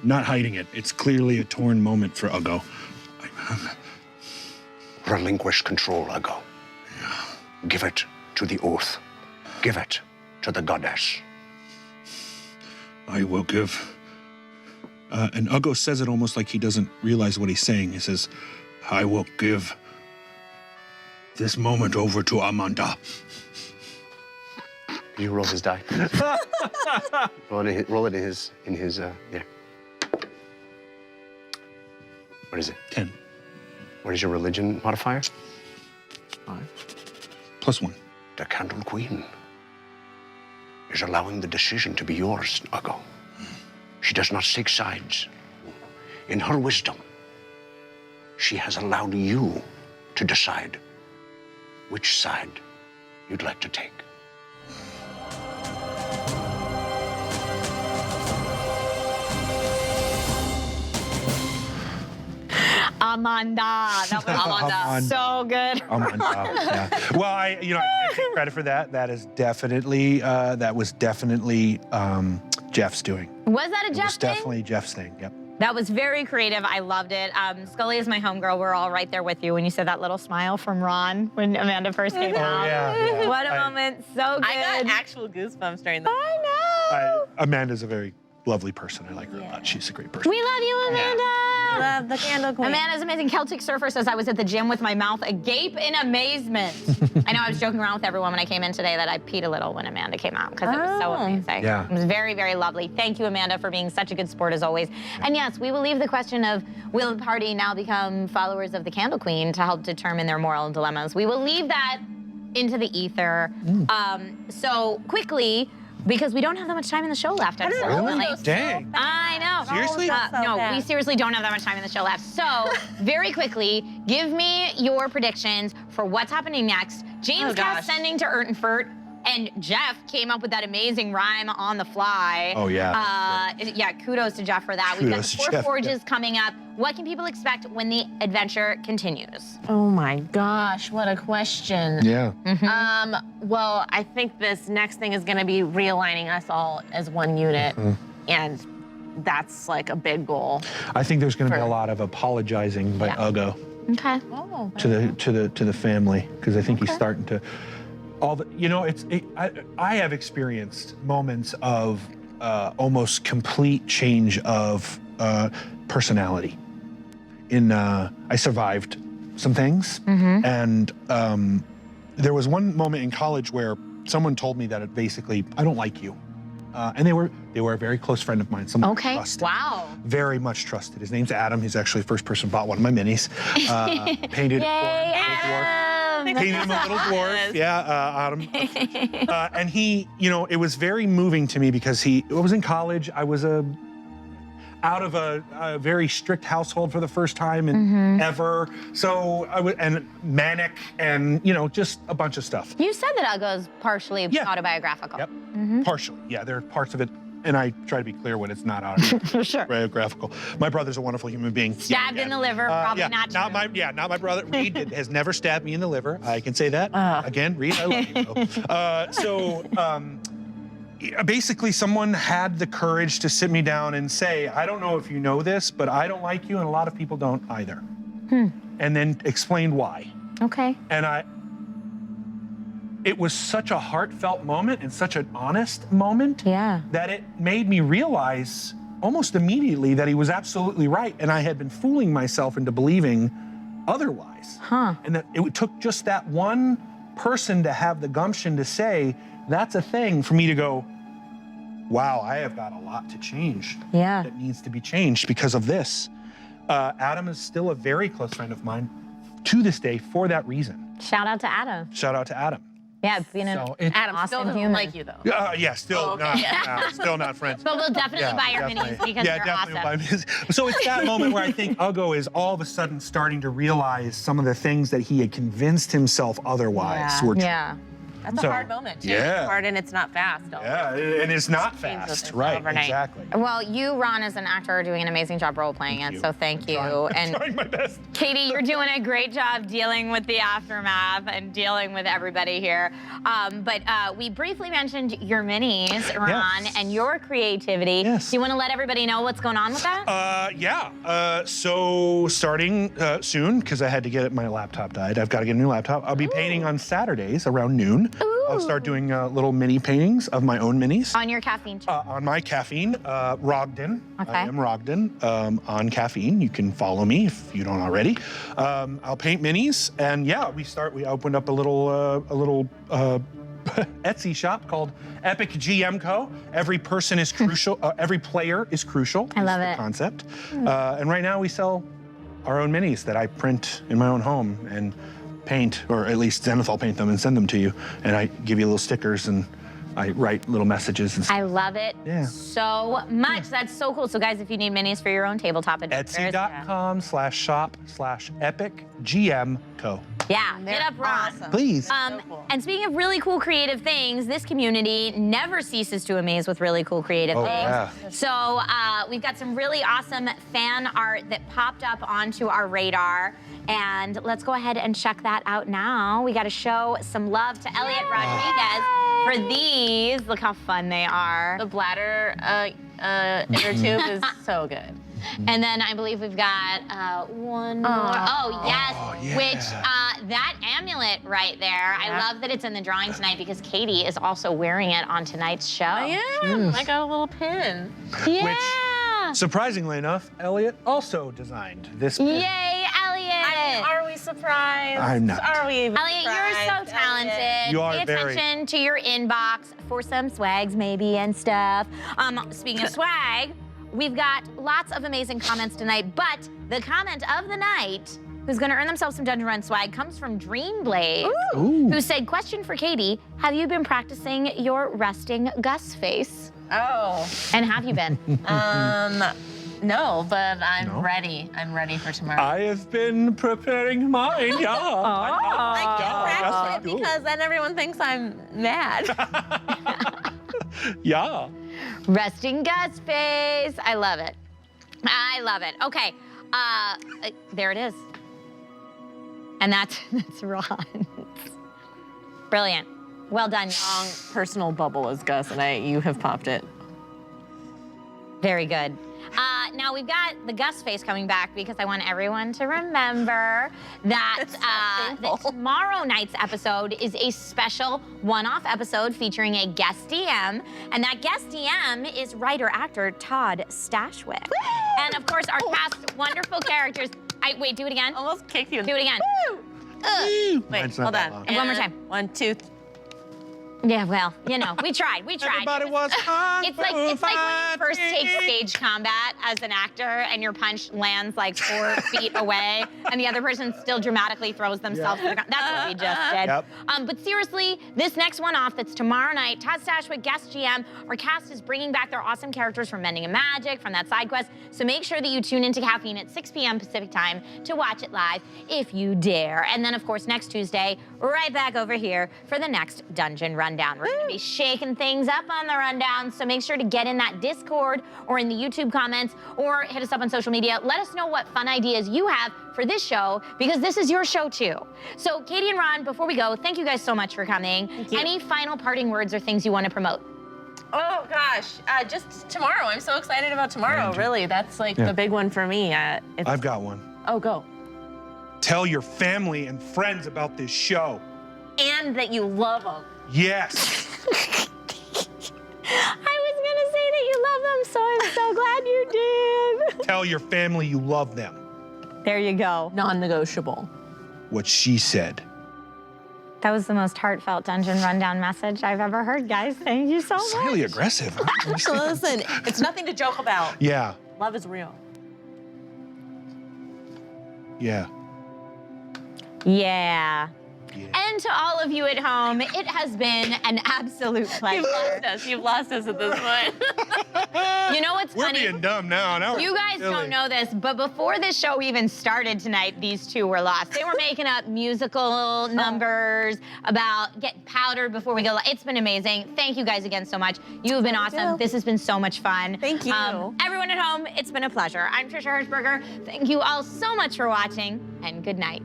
not hiding it. It's clearly a torn moment for Uggo. Relinquish control, Uggo. Give it to the oath. Give it to the goddess. I will give. And Uggo says it almost like he doesn't realize what he's saying. He says, I will give this moment over to Amanda. Can you roll his die? roll it in his, yeah. What is it? 10. What is your religion modifier? 5. +1. The Candle Queen is allowing the decision to be yours, Uggo. She does not take sides. In her wisdom, she has allowed you to decide which side you'd like to take. Amanda. That was Amanda. so good. Amanda, yeah. Well, I can't take credit for that. That was definitely Jeff's doing. Was that a It Jeff was thing? definitely Jeff's thing, yep. That was very creative. I loved it. Scully is my homegirl. We're all right there with you when you said that little smile from Ron when Amanda first came out. yeah. What a moment. So good. I got actual goosebumps during the. I know. Amanda's a very lovely person. I like her a lot. She's a great person. We love you, Amanda. Love the Candle Queen. Amanda's amazing. Celtic Surfer says, I was at the gym with my mouth agape in amazement. I know I was joking around with everyone when I came in today that I peed a little when Amanda came out because it was so amazing. Yeah. It was very, very lovely. Thank you, Amanda, for being such a good sport as always. And yes, we will leave the question of will the party now become followers of the Candle Queen to help determine their moral dilemmas. We will leave that into the ether. So quickly, because we don't have that much time in the show left, unfortunately. Dang. I know. Seriously? No, we seriously don't have that much time in the show left. So, very quickly, give me your predictions for what's happening next. James cast sending to Urtenfurt, and Jeff came up with that amazing rhyme on the fly. Oh, yeah. Yeah, kudos to Jeff for that. We've got Kudos to 4 Jeff, forges coming up. What can people expect when the adventure continues? Oh my gosh, what a question. Yeah. Well, I think this next thing is gonna be realigning us all as one unit. And that's like a big goal. I think there's going to be a lot of apologizing by Uggo Okay. Oh, to the family, because I think he's starting to. I have experienced moments of almost complete change of personality. I survived some things, and there was one moment in college where someone told me that basically, I don't like you. And they were a very close friend of mine, someone I trusted. Wow. Very much trusted. His name's Adam. He's actually the first person who bought one of my minis. Painted Yay, for a little dwarf. Painted him a little dwarf. Yeah, Adam. And he, it was very moving to me because I was in college. I was out of a very strict household for the first time in ever. So I was, and manic and, just a bunch of stuff. You said that Uggo's partially autobiographical. Yep, partially. Yeah, there are parts of it, and I try to be clear when it's not autobiographical. My brother's a wonderful human being. Stabbed in the liver, probably not true. Not my brother. Reed has never stabbed me in the liver. I can say that. Again, Reed, I love you. Basically, someone had the courage to sit me down and say, I don't know if you know this, but I don't like you, and a lot of people don't either. And then explained why. Okay. And it was such a heartfelt moment and such an honest moment that it made me realize almost immediately that he was absolutely right, and I had been fooling myself into believing otherwise. And that it took just that one person to have the gumption to say, that's a thing, for me to go, wow, I have got a lot to change that needs to be changed because of this. Adam is still a very close friend of mine to this day for that reason. Shout out to Adam. Shout out to Adam. Yeah, being an So it- Adam still awesome doesn't human. like you though. Yeah, still Oh, okay. still not friends. But we'll definitely Yeah, buy your definitely. minis because Yeah, they're definitely awesome. buy minis. So it's that moment where I think Uggo is all of a sudden starting to realize some of the things that he had convinced himself otherwise Yeah. were true. Yeah. That's a So, hard moment too. yeah. It's hard and it's not fast. Yeah, and it's not Change those fast, things right? overnight. Exactly. Well, you, Ron, as an actor, are doing an amazing job role playing it, so thank you. I'm And trying my best. Katie, you're doing a great job dealing with the aftermath and dealing with everybody here. But we briefly mentioned your minis, Ron, Yes. and your creativity. Yes. Do you want to let everybody know what's going on with that? So starting soon, because I had to get it, my laptop died. I've got to get a new laptop. I'll be painting on Saturdays around noon. I'll start doing little mini paintings of my own minis. On your caffeine channel. On my Caffeine, Ogden. Okay. I am Ogden on Caffeine. You can follow me if you don't already. I'll paint minis, and yeah, we opened up a little Etsy shop called Epic GM Co. Every person is crucial. Every player is crucial. I love is the it. concept. And right now we sell our own minis that I print in my own home and paint, or at least Zenith will paint them and send them to you. And I give you little stickers and I write little messages and stuff. I love it so much. That's so cool. So guys, if you need minis for your own tabletop adventures, Etsy.com/shop/epicgmco. yeah, hit They're up Ron. awesome. Please. So cool. And speaking of really cool creative things, this community never ceases to amaze with really cool creative Oh, things. yeah. So we've got some really awesome fan art that popped up onto our radar. And let's go ahead and check that out now. We got to show some love to Elliot Rodriguez for these. Look how fun they are. The bladder inner tube is so good. And then I believe we've got one more. Oh, yes. Oh, yeah. Which, that amulet right there, I love that it's in the drawing tonight because Katie is also wearing it on tonight's show. I am. I got a little pin. Yeah. Surprisingly enough, Elliot also designed this pin. Yay, Elliot. Are we surprised? I'm not. Are we even Elliot, you're so surprised, talented. Elliot? You are Pay very- attention to your inbox for some swags maybe and stuff. Speaking of swag, we've got lots of amazing comments tonight, but the comment of the night, who's gonna earn themselves some Dungeon Run swag, comes from Dreamblaze, who said, question for Katie, have you been practicing your resting Gus face? Oh. And have you been? No, but I'm No? ready. I'm ready for tomorrow. I have been preparing mine, yeah. I Yeah, can't that's practice it cool. because then everyone thinks I'm mad. Yeah. Resting Gus face. I love it. I love it. Okay, there it is. And that's Ron's. Brilliant. Well done. Long personal bubble is Gus, and you have popped it. Very good. Now we've got the Gus face coming back because I want everyone to remember that, that tomorrow night's episode is a special one-off episode featuring a guest DM, and that guest DM is writer-actor Todd Stashwick. And of course, our cast wonderful characters. Wait, do it again. Almost kicked you. Do it again. Wait, Mine's not hold that on. long. And one more time. 1, 2, 3. Yeah, well, you know, we tried. Everybody was It's like when you first take stage combat as an actor and your punch lands like 4 feet away and the other person still dramatically throws themselves to the ground. That's what we just did. Yep. But seriously, this next one off that's tomorrow night, Todd Stashwick, guest GM, our cast is bringing back their awesome characters from Mending and Magic, from that side quest. So make sure that you tune into Caffeine at 6 p.m. Pacific time to watch it live if you dare. And then, of course, next Tuesday, right back over here for the next Dungeon Rundown. We're going to be shaking things up on the Rundown, so make sure to get in that Discord or in the YouTube comments or hit us up on social media. Let us know what fun ideas you have for this show, because this is your show too. So Katie and Ron, before we go, thank you guys so much for coming. Thank you. Any final parting words or things you want to promote? Oh gosh, just tomorrow. I'm so excited about tomorrow. Really, that's like the big one for me. I've got one. Oh, go. Tell your family and friends about this show. And that you love them. Yes. I was gonna say that you love them, so I'm so glad you did. Tell your family you love them. There you go. Non-negotiable. What she said. That was the most heartfelt Dungeon Rundown message I've ever heard, guys. Thank you so much. Slightly aggressive. Huh? Listen, it's nothing to joke about. Yeah. Love is real. Yeah. Yeah. And to all of you at home, it has been an absolute pleasure. You've lost us at this point. You know what's We're funny? being dumb now. You guys don't know this, but before this show even started tonight, these two were lost. They were making up musical numbers about getting powdered before we go. It's been amazing. Thank you guys again so much. You have been awesome. This has been so much fun. Thank you. Everyone at home, it's been a pleasure. I'm Trisha Hershberger. Thank you all so much for watching, and good night.